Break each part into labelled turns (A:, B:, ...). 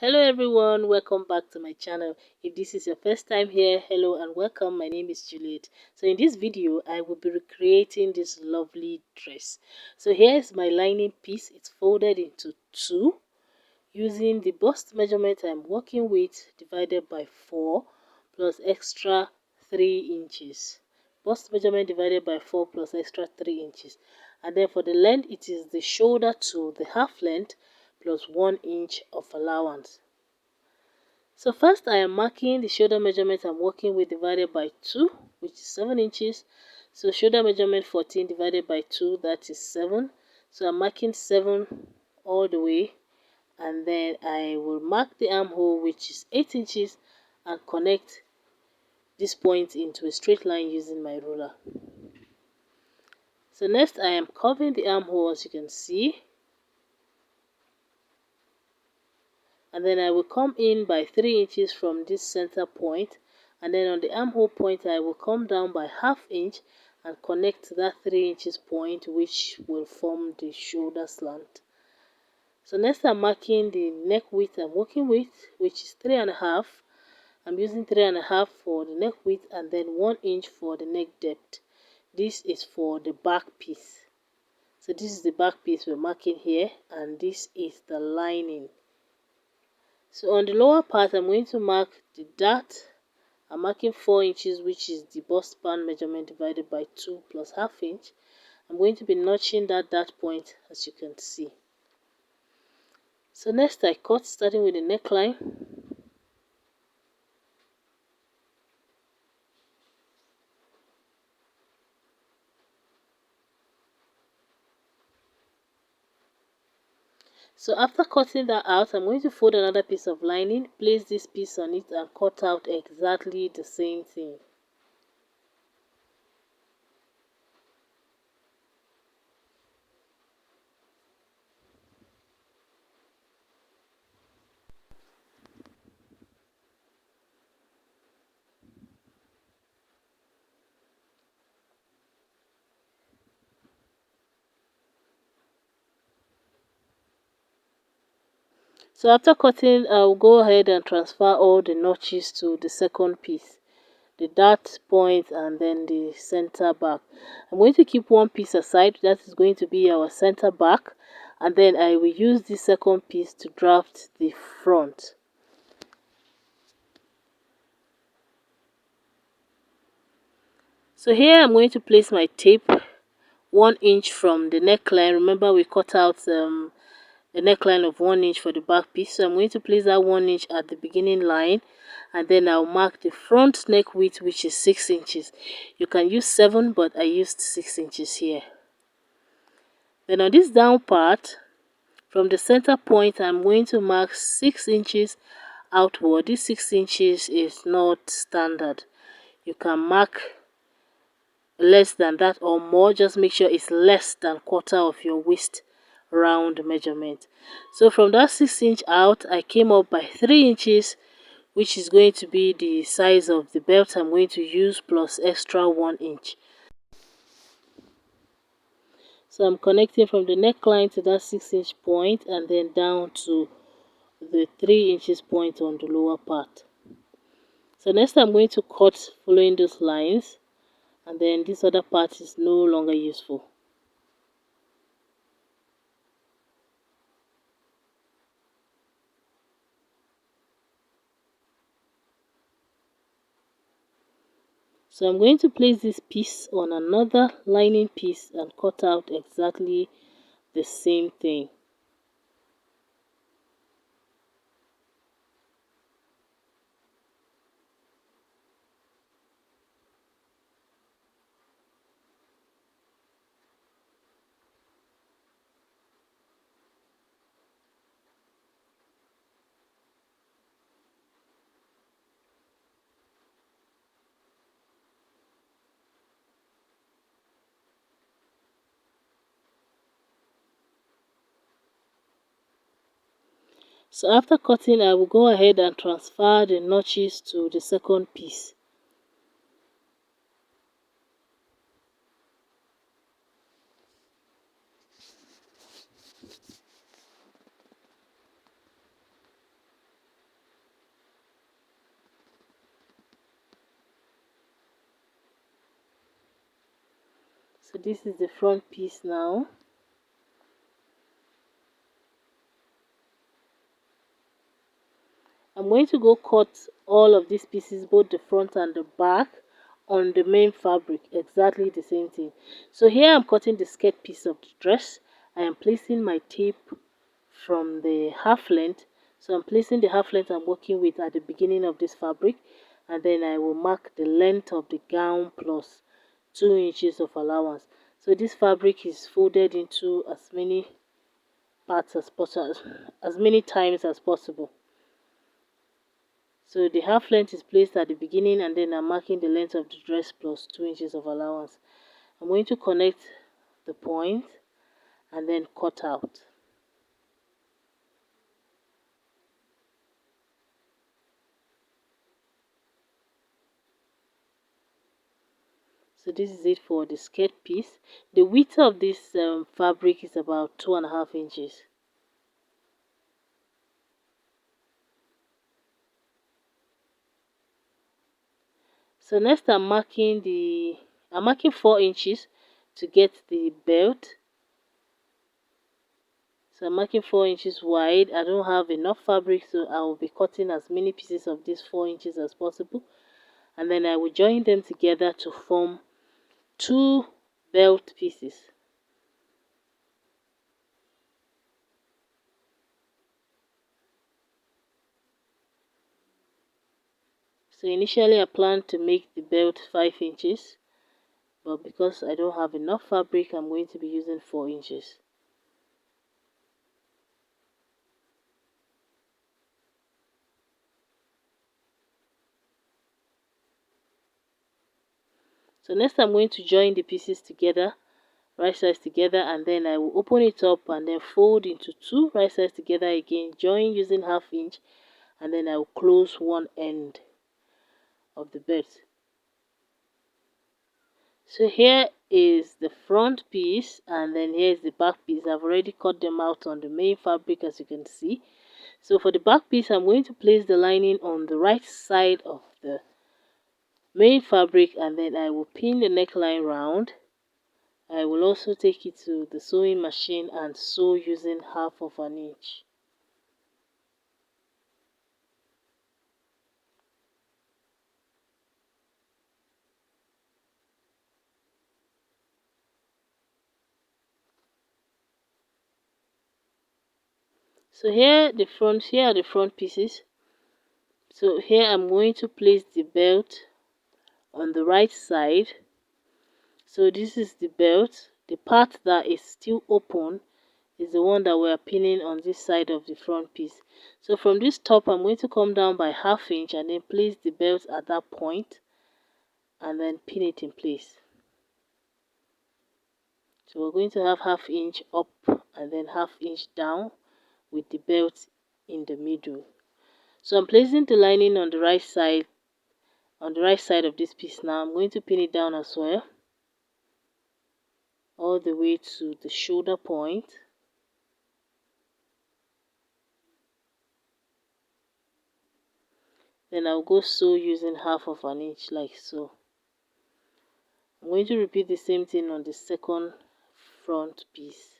A: Hello everyone, welcome back to my channel. If this is your first time here, hello and welcome. My name is Juliet. So in this video, I will be recreating this lovely dress. So here is my lining piece. It's folded into two using the bust measurement I'm working with divided by 4 plus extra 3 inches. Bust measurement divided by 4 plus extra 3 inches. And then for the length, it is the shoulder to the half length plus 1 inch of allowance. So first I am marking the shoulder measurement I'm working with divided by 2, which is 7 inches. So shoulder measurement 14 divided by 2, that is 7. So I'm marking 7 all the way. And then I will mark the armhole, which is 8 inches, and connect this point into a straight line using my ruler. So next I am curving the armhole, as you can see. And then I will come in by 3 inches from this center point, and then on the armhole point I will come down by ½ inch and connect that 3 inches point, which will form the shoulder slant. So next I'm marking the neck width I'm working with, which is 3.5. I'm using 3.5 for the neck width and then 1 inch for the neck depth. This is for the back piece. So this is the back piece we're marking here, and this is the lining. So on the lower part, I'm going to mark the dart. I'm marking 4 inches, which is the bust span measurement divided by 2 plus ½ inch. I'm going to be notching that dart point, as you can see. So next I cut, starting with the neckline. So after cutting that out, I'm going to fold another piece of lining, place this piece on it and cut out exactly the same thing. So after cutting, I'll go ahead and transfer all the notches to the second piece, the dart point and then the center back. I'm going to keep one piece aside, that is going to be our center back, and then I will use the second piece to draft the front. So here I'm going to place my tape 1 inch from the neckline. Remember we cut out the neckline of 1 inch for the back piece, so I'm going to place that 1 inch at the beginning line, and then I'll mark the front neck width, which is 6 inches. You can use 7, but I used 6 inches here. Then on this down part, from the center point, I'm going to mark 6 inches outward. This 6 inches is not standard. You can mark less than that or more, just make sure it's less than quarter of your waist round measurement. So from that 6 inch out, I came up by 3 inches, which is going to be the size of the belt I'm going to use plus extra 1 inch. So I'm connecting from the neckline to that 6 inch point and then down to the 3 inches point on the lower part. So next I'm going to cut following those lines, and then this other part is no longer useful. So I'm going to place this piece on another lining piece and cut out exactly the same thing. So after cutting, I will go ahead and transfer the notches to the second piece. So this is the front piece now. I'm going to go cut all of these pieces, both the front and the back, on the main fabric, exactly the same thing. So here I'm cutting the skirt piece of the dress. I am placing my tape from the half length. So I'm placing the half length I'm working with at the beginning of this fabric, and then I will mark the length of the gown plus 2 inches of allowance. So this fabric is folded into as many parts as possible, as many times as possible. So the half length is placed at the beginning, and then I'm marking the length of the dress plus 2 inches of allowance. I'm going to connect the point and then cut out. So this is it for the skirt piece. The width of this fabric is about 2.5 inches. So next I'm marking 4 inches to get the belt. So I'm marking 4 inches wide. I don't have enough fabric, so I will be cutting as many pieces of this 4 inches as possible, and then I will join them together to form 2 belt pieces. So initially I planned to make the belt 5 inches, but because I don't have enough fabric, I'm going to be using 4 inches. So next I'm going to join the pieces together, right sides together, and then I will open it up and then fold into 2 right sides together again, join using half inch, and then I will close one end of the belt. So here is the front piece, and then here is the back piece. I've already cut them out on the main fabric, as you can see. So for the back piece, I'm going to place the lining on the right side of the main fabric, and then I will pin the neckline round. I will also take it to the sewing machine and sew using half of an inch. So here are the front pieces. So here I'm going to place the belt on the right side. So this is the belt. The part that is still open is the one that we are pinning on this side of the front piece. So from this top, I'm going to come down by half inch and then place the belt at that point and then pin it in place. So we're going to have half inch up and then half inch down with the belt in the middle. So I'm placing the lining on the right side of this piece. Now I'm going to pin it down as well, all the way to the shoulder point. Then I'll go sew using half of an inch like so. I'm going to repeat the same thing on the second front piece.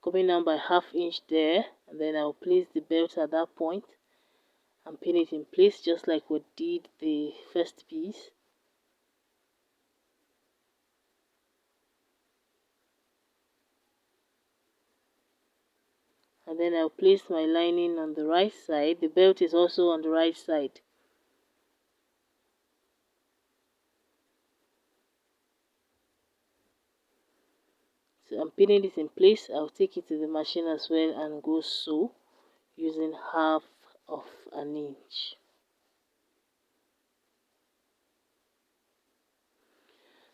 A: Coming down by half inch there, and then I'll place the belt at that point and pin it in place just like we did the first piece. And then I'll place my lining on the right side. The belt is also on the right side. So I'm pinning this in place. I'll take it to the machine as well and go sew using half of an inch.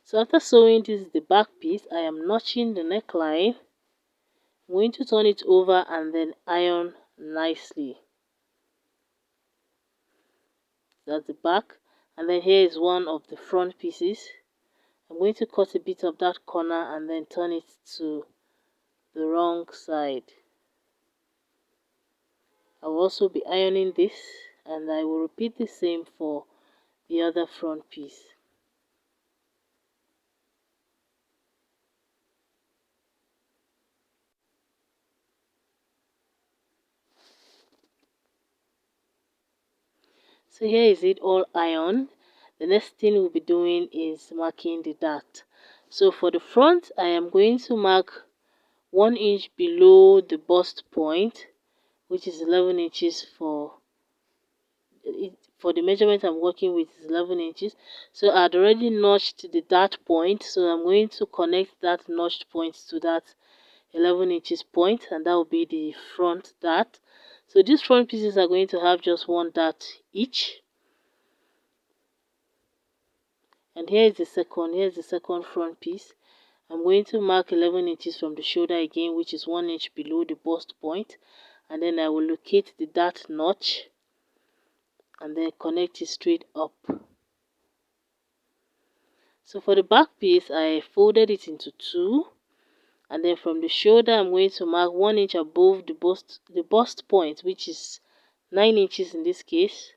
A: So after sewing, this is the back piece. I am notching the neckline. I'm going to turn it over and then iron nicely. That's the back, and then here is one of the front pieces. I'm going to cut a bit of that corner and then turn it to the wrong side. I will also be ironing this and I will repeat the same for the other front piece. So here is it all ironed. The next thing we'll be doing is marking the dart. So for the front, I am going to mark 1 inch below the bust point, which is 11 inches for the measurement I'm working with is 11 inches. So I'd already notched the dart point, so I'm going to connect that notched point to that 11 inches point, and that will be the front dart. So these front pieces are going to have just one dart each. And here's the second front piece. I'm going to mark 11 inches from the shoulder again, which is 1 inch below the bust point, and then I will locate the dart notch and then connect it straight up. So for the back piece, I folded it into two, and then from the shoulder I'm going to mark 1 inch above the bust point, which is 9 inches in this case,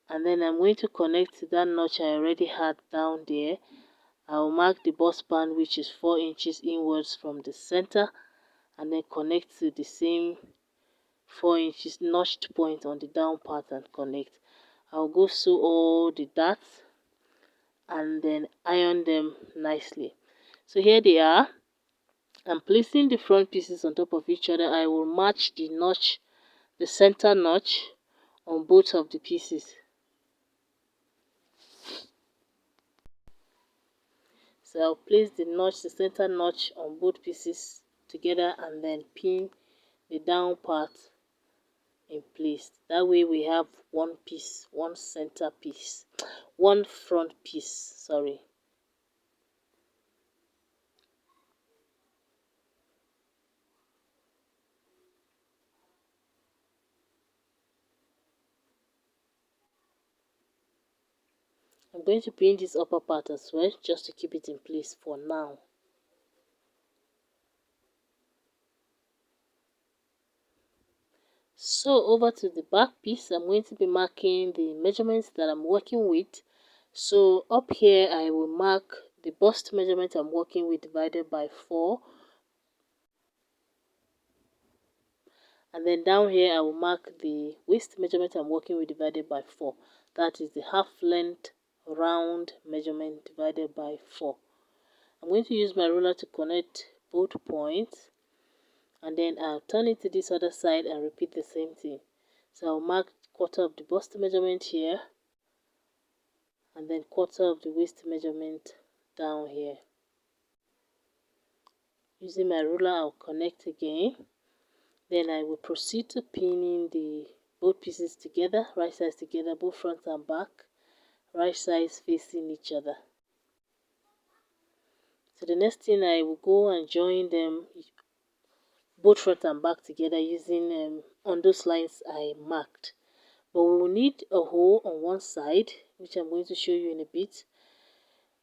A: and then I'm going to connect to that notch I already had down there. I'll mark the bust band, which is 4 inches inwards from the center, and then connect to the same 4 inches notched point on the down part and connect. I'll go sew all the darts and then iron them nicely. So here they are. I'm placing the front pieces on top of each other. I will match the notch, the center notch on both of the pieces. So I'll place the center notch on both pieces together and then pin the down part in place. That way we have one piece, one center piece, one front piece, sorry. I'm going to pin this upper part as well, just to keep it in place for now. So over to the back piece, I'm going to be marking the measurements that I'm working with. So up here I will mark the bust measurement I'm working with divided by 4, and then down here I will mark the waist measurement I'm working with divided by 4. That is the half length round measurement divided by 4. I'm going to use my ruler to connect both points, and then I'll turn it to this other side and repeat the same thing. So I'll mark quarter of the bust measurement here, and then quarter of the waist measurement down here. Using my ruler, I'll connect again. Then I will proceed to pinning the both pieces together, right sides together, both front and back, right sides facing each other. So the next thing, I will go and join them both front and back together using on those lines I marked. But we will need a hole on one side, which I'm going to show you in a bit.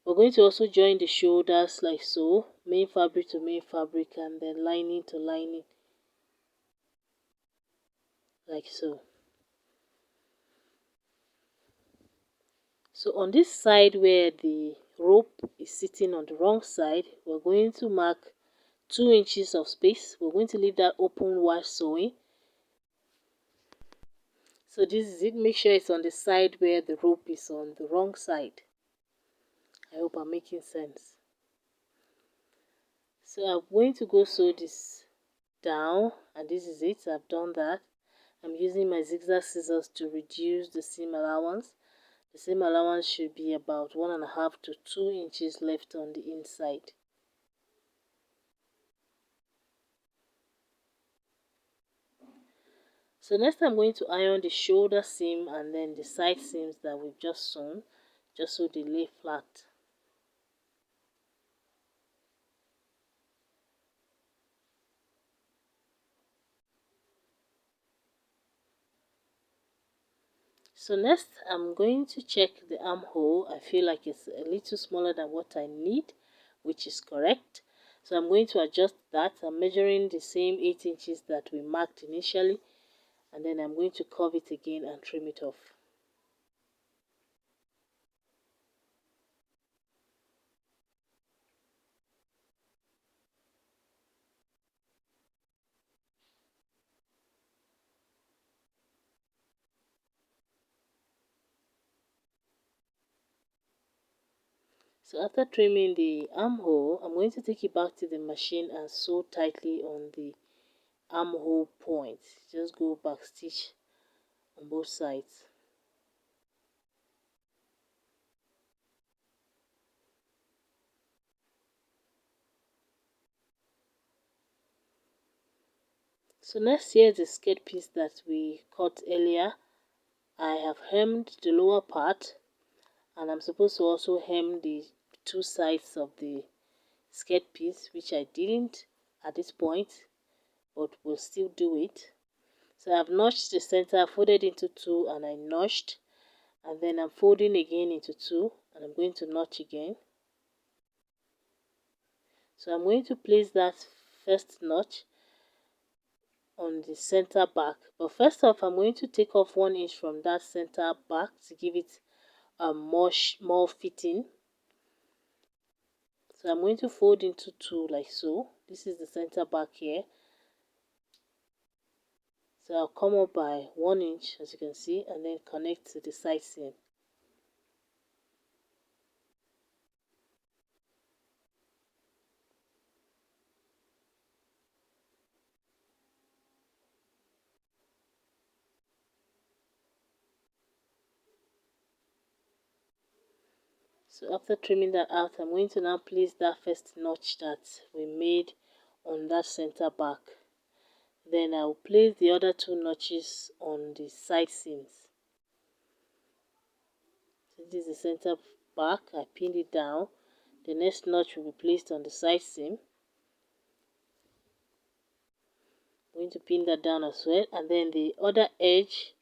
A: We're going to also join the shoulders like so, main fabric to main fabric, and then lining to lining like so. So on this side where the rope is sitting on the wrong side, we're going to mark 2 inches of space. We're going to leave that open while sewing. So this is it. Make sure it's on the side where the rope is on the wrong side. I hope I'm making sense. So I'm going to go sew this down, and this is it. I've done that. I'm using my zigzag scissors to reduce the seam allowance. The seam allowance should be about 1.5 to 2 inches left on the inside. So next I'm going to iron the shoulder seam and then the side seams that we've just sewn, just so they lay flat. So next I'm going to check the armhole. I feel like it's a little smaller than what I need, which is correct. So I'm going to adjust that. I'm measuring the same 8 inches that we marked initially, and then I'm going to curve it again and trim it off. So after trimming the armhole, I'm going to take it back to the machine and sew tightly on the armhole point. Just go back stitch on both sides. So next, here is the skirt piece that we cut earlier. I have hemmed the lower part, and I'm supposed to also hem the two sides of the skirt piece, which I didn't at this point, but we'll still do it. So I've notched the center, folded into two, and I notched, and then I'm folding again into two, and I'm going to notch again. So I'm going to place that first notch on the center back, but first off I'm going to take off 1 inch from that center back to give it a more fitting. So I'm going to fold into two like so. This is the center back here. So I'll come up by 1 inch, as you can see, and then connect to the side seam. So after trimming that out, I'm going to now place that first notch that we made on that center back. Then I'll place the other two notches on the side seams. So this is the center back, I pinned it down. The next notch will be placed on the side seam. I'm going to pin that down as well, and then the other edge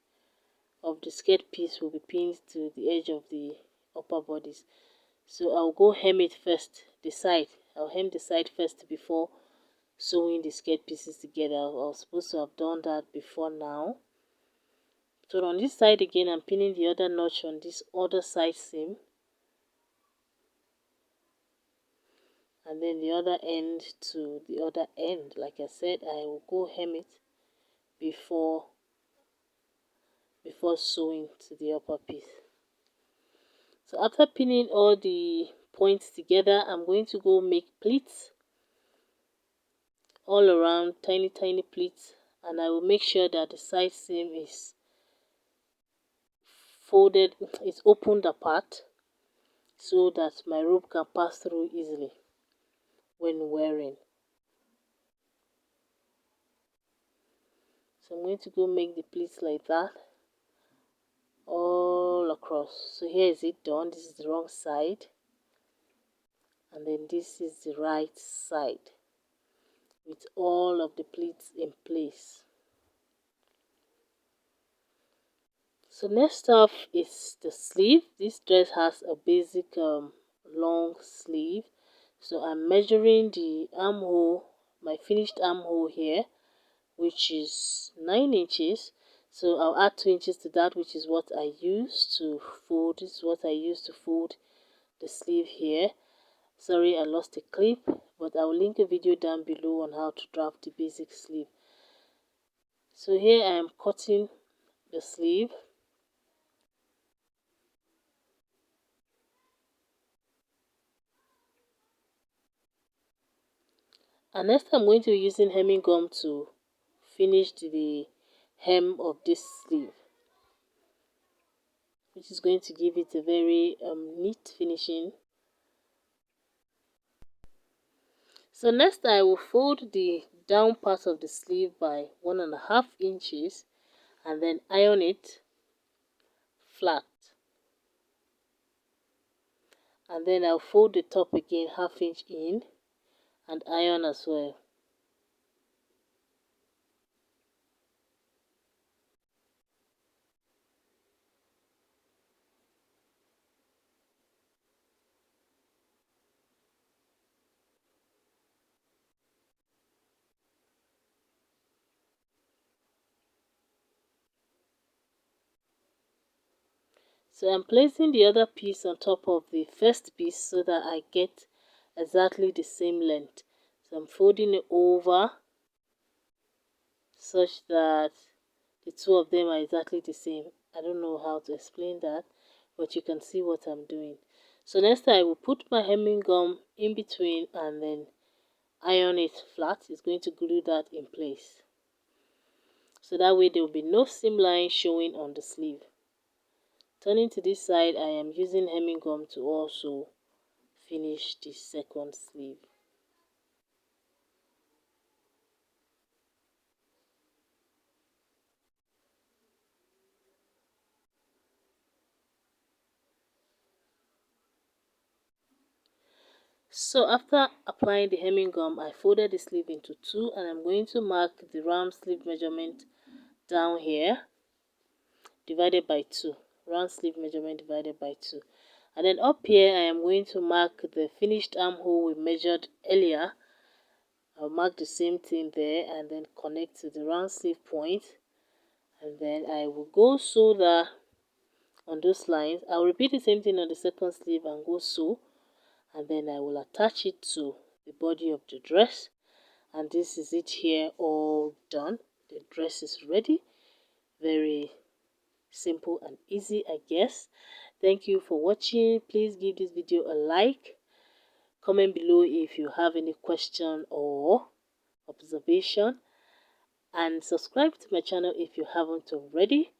A: of the skirt piece will be pinned to the edge of the upper bodice. So I'll go hem it first, the side. I'll hem the side first before sewing the skirt pieces together. I was supposed to have done that before now. So on this side again, I'm pinning the other notch on this other side seam, and then the other end to the other end. Like I said, I will go hem it before sewing to the upper piece. So after pinning all the points together, I'm going to go make pleats all around, tiny pleats, and I will make sure that the side seam is folded, it's opened apart, so that my rope can pass through easily when wearing. So I'm going to go make the pleats like that all across. So here is it done. This is the wrong side, and then this is the right side with all of the pleats in place. So next up is the sleeve. This dress has a basic long sleeve. So I'm measuring the armhole, my finished armhole here, which is 9 inches. So I'll add 2 inches to that, which is what I use to fold. This is what I use to fold the sleeve here. Sorry, I lost a clip, but I will link a video down below on how to draft the basic sleeve. So here I am cutting the sleeve. And next I'm going to be using hemming gum to finish the hem of this sleeve, which is going to give it a very neat finishing. So next I will fold the down part of the sleeve by 1.5 inches and then iron it flat. And then I'll fold the top again 1/2 inch in and iron as well. So I'm placing the other piece on top of the first piece so that I get exactly the same length. So I'm folding it over such that the two of them are exactly the same. I don't know how to explain that, but you can see what I'm doing. So next I will put my hemming gum in between and then iron it flat. It's going to glue that in place. So that way there will be no seam line showing on the sleeve. Turning to this side, I am using hemming gum to also finish the second sleeve. So after applying the hemming gum, I folded the sleeve into two and I'm going to mark the round sleeve measurement down here divided by 2. Round sleeve measurement divided by 2. And then up here I am going to mark the finished armhole we measured earlier. I'll mark the same thing there and then connect to the round sleeve point. And then I will go sew that on those lines. I'll repeat the same thing on the second sleeve and go sew. And then I will attach it to the body of the dress. And this is it here, all done. The dress is ready. Very simple and easy, I guess. Thank you for watching. Please give this video a like. Comment below if you have any question or observation. And subscribe to my channel if you haven't already.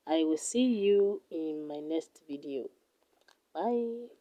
A: I will see you in my next video. Bye.